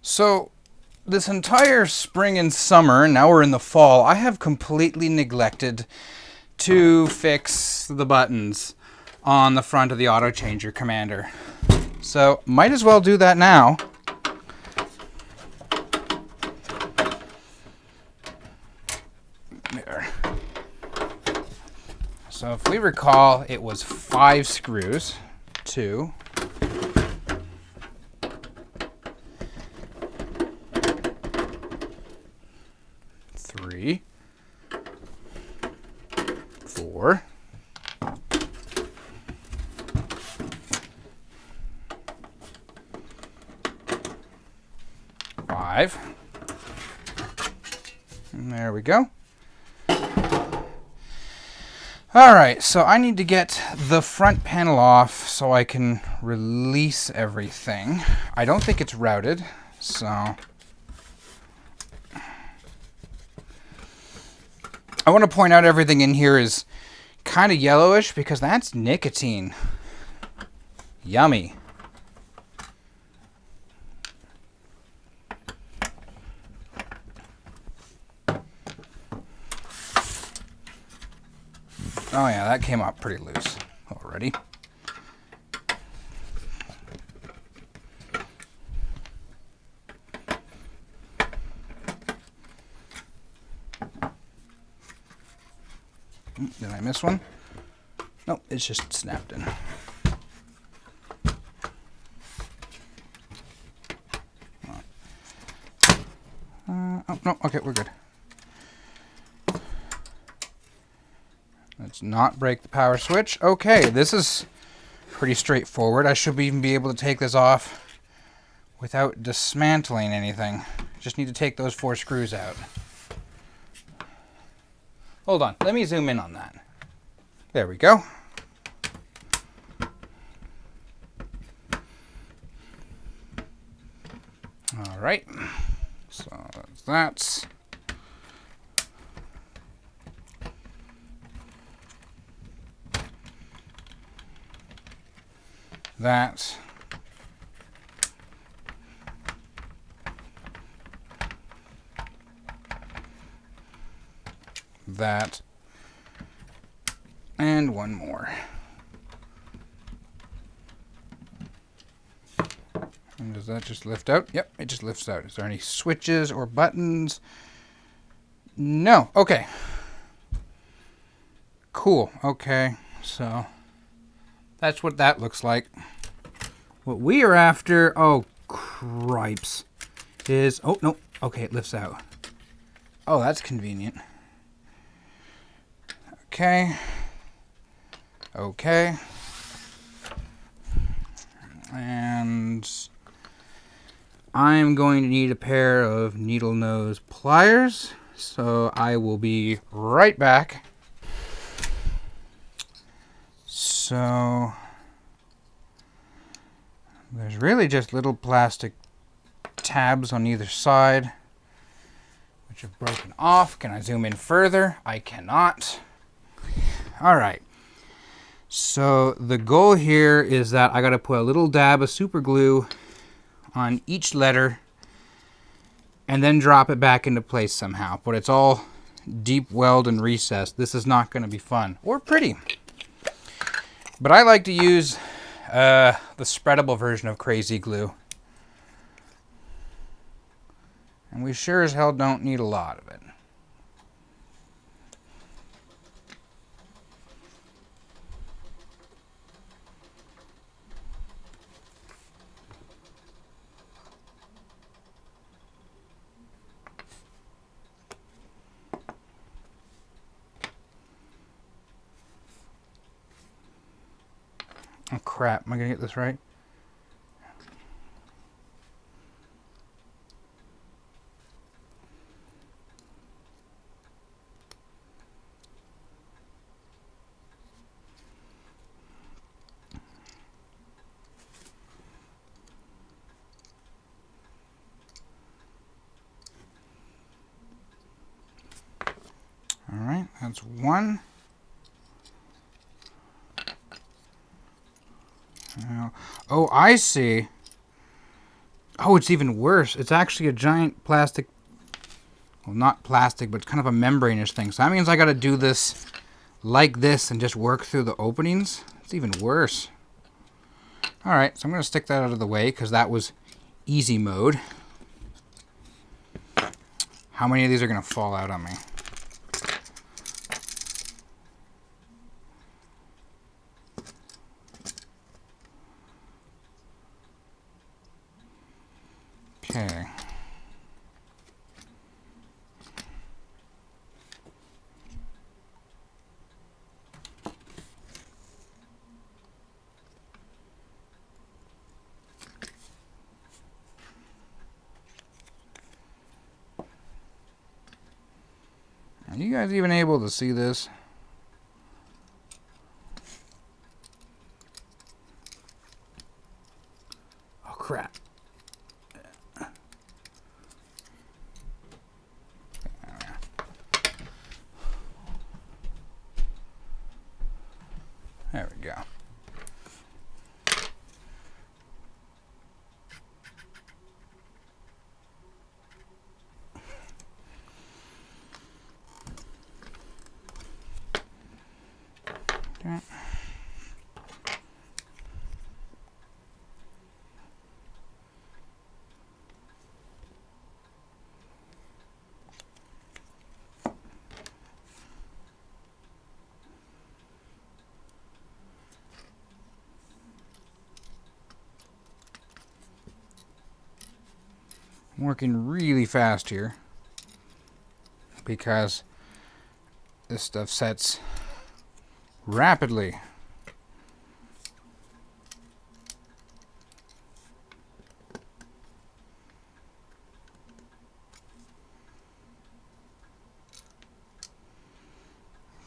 So this entire spring and summer, now we're in the fall, I have completely neglected to fix the buttons on the front of the Autochanger Commander. So might as well do that now. There. So if we recall, it was 5 screws. 2. 3. 4. 5. And there we go. Alright, so I need to get the front panel off so I can release everything. I don't think it's routed, so I want to point out everything in here is kind of yellowish because that's nicotine. Yummy. Oh yeah, that came out pretty loose already. Did I miss one? Nope, it's just snapped in. Oh, no, okay, we're good. Let's not break the power switch. Okay, this is pretty straightforward. I should even be able to take this off without dismantling anything. Just need to take those 4 screws out. Hold on, let me zoom in on that. There we go. All right, so that's that. That. That. And one more. And does that just lift out? Yep, it just lifts out. Is there any switches or buttons? No. Okay. Cool. Okay. So that's what that looks like. What we are after, oh, cripes, is, oh, no. Okay, it lifts out. Oh, that's convenient. Okay. Okay. And I'm going to need a pair of needle nose pliers, so I will be right back. So there's really just little plastic tabs on either side, which have broken off. Can I zoom in further? I cannot. All right. So the goal here is that I got to put a little dab of super glue on each letter and then drop it back into place somehow. But it's all deep weld and recessed. This is not going to be fun or pretty. But I like to use the spreadable version of Crazy Glue. And we sure as hell don't need a lot of it. Oh crap, am I gonna get this right? All right, that's one. Oh, I see. Oh, it's even worse. It's actually a giant plastic, well, not plastic, but it's kind of a membrane-ish thing. So that means I got to do this like this and just work through the openings. It's even worse. All right, so I'm going to stick that out of the way because that was easy mode. How many of these are going to fall out on me? Okay. Are you guys even able to see this? Oh, crap. There we go. Okay. I'm working really fast here because this stuff sets rapidly.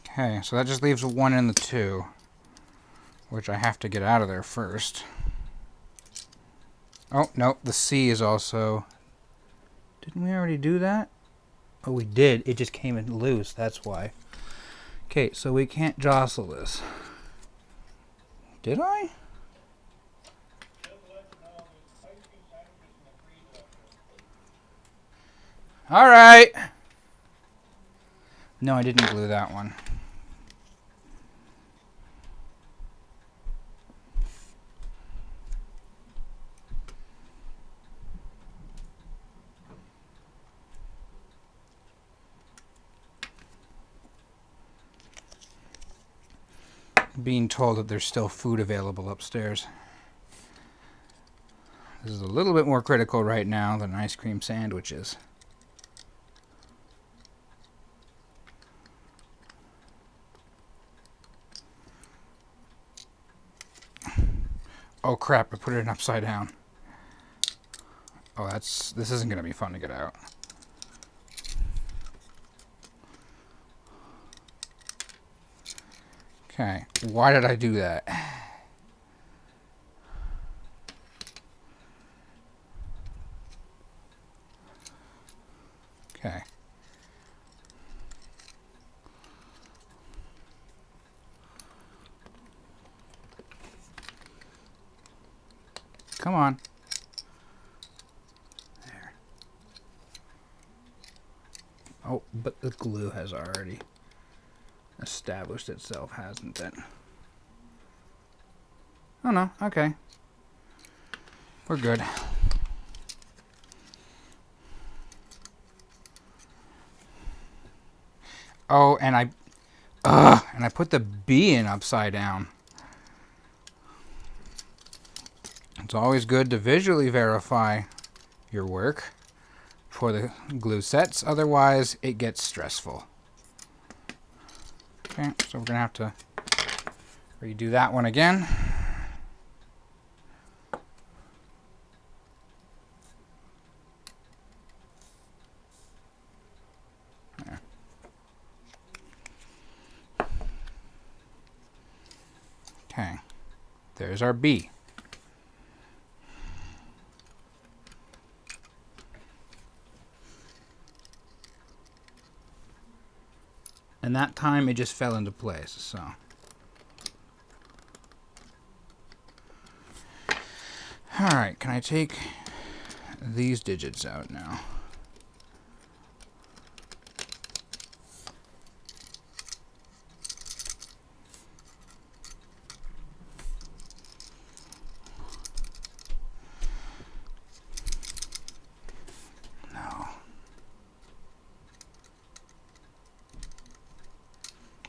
Okay, so that just leaves the 1 and the 2, which I have to get out of there first. Oh, no, the C is also... Didn't we already do that? Oh, we did. It just came in loose, that's why. Okay, so we can't jostle this. Did I? All right. No, I didn't glue that one. Being told that there's still food available upstairs. This is a little bit more critical right now than ice cream sandwiches. Oh crap, I put it upside down. Oh, this isn't gonna be fun to get out. Okay, why did I do that? Okay. Come on. There. Oh, but the glue has already established itself, hasn't it? Oh no, okay. We're good. Oh, and I put the B in upside down. It's always good to visually verify your work before the glue sets, otherwise it gets stressful. Okay, so we're gonna have to redo that one again. There. Okay, there's our B. And that time it just fell into place, so. All right, can I take these digits out now.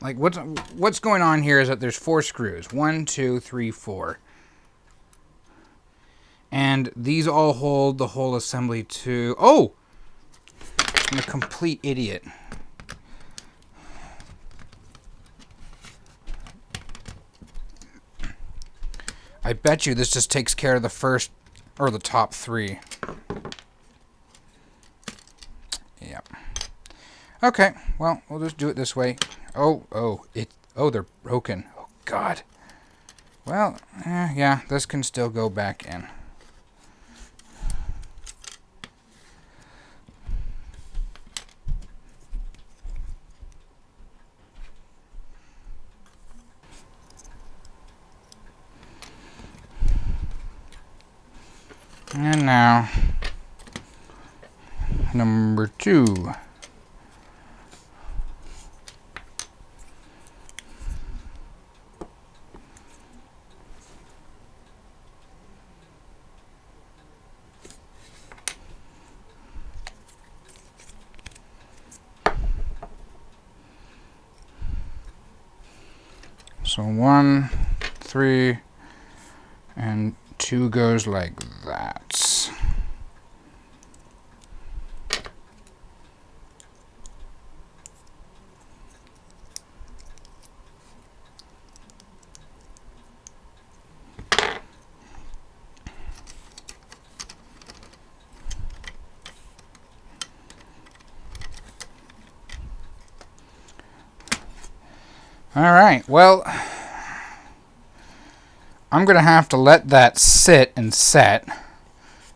Like what's going on here is that there's 4 screws. 1, 2, 3, 4. And these all hold the whole assembly to... Oh! I'm a complete idiot. I bet you this just takes care of the first or the top 3. Yep. Okay, well, we'll just do it this way. Oh, they're broken. Oh, God. Well, yeah, this can still go back in. And now, number 2. So 1, 3, and 2 goes like that. All right, well, I'm going to have to let that sit and set.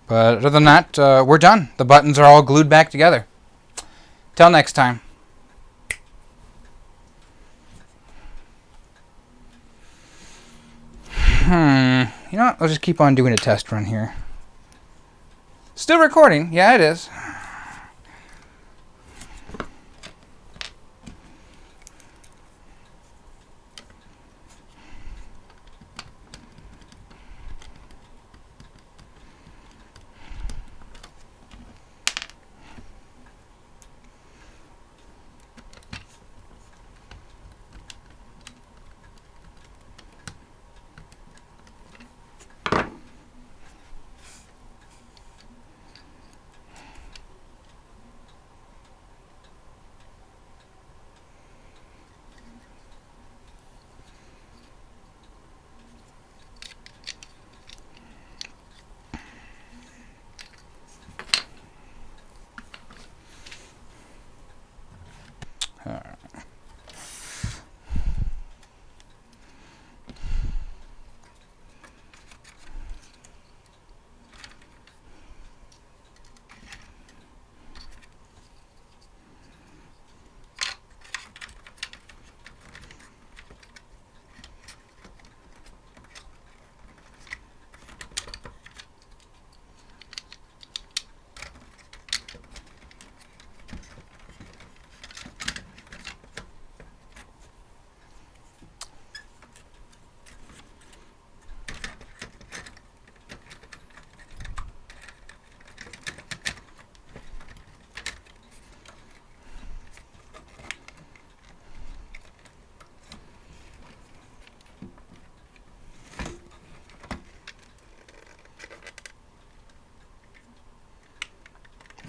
But other than that, we're done. The buttons are all glued back together. Till next time. You know what? I'll just keep on doing a test run here. Still recording. Yeah, it is.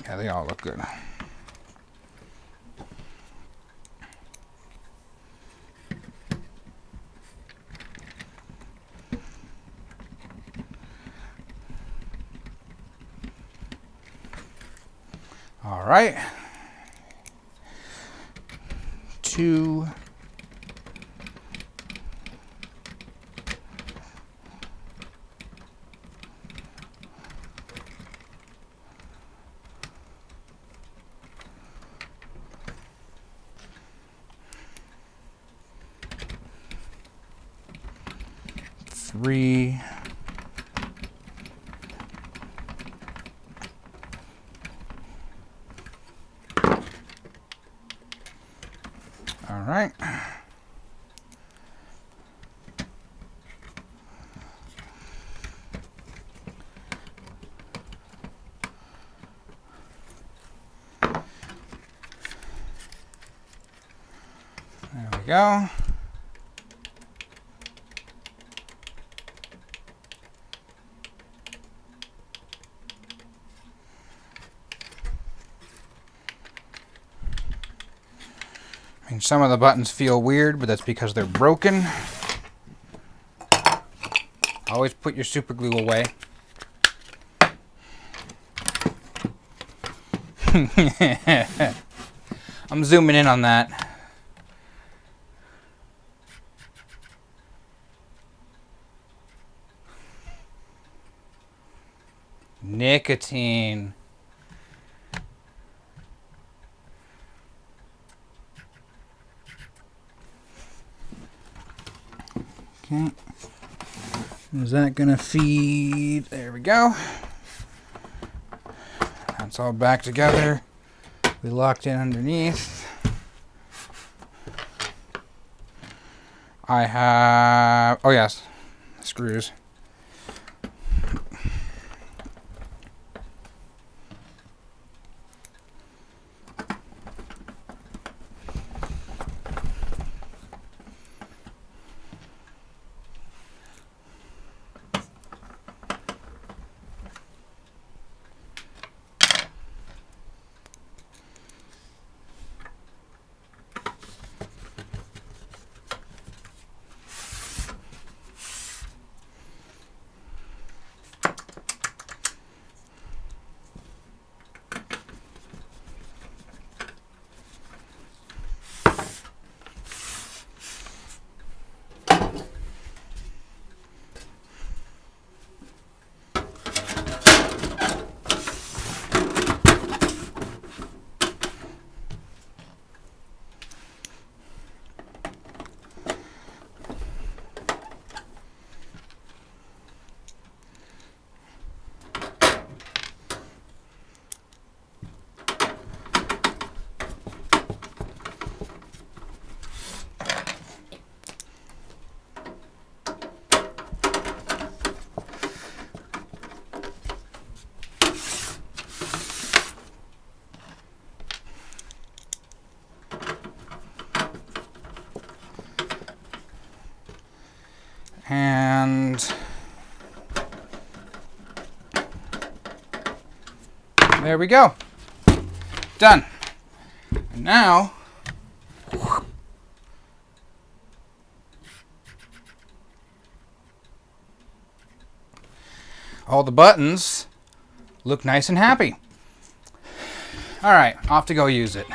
Yeah, they all look good. All right. 2. 3. right. There we go. I mean, some of the buttons feel weird, but that's because they're broken. Always put your super glue away. I'm zooming in on that. Nicotine. Okay. Is that gonna feed? There we go. That's all back together. We locked in underneath. I have, oh yes, screws. And there we go. Done. And now, all the buttons look nice and happy. All right, off to go use it.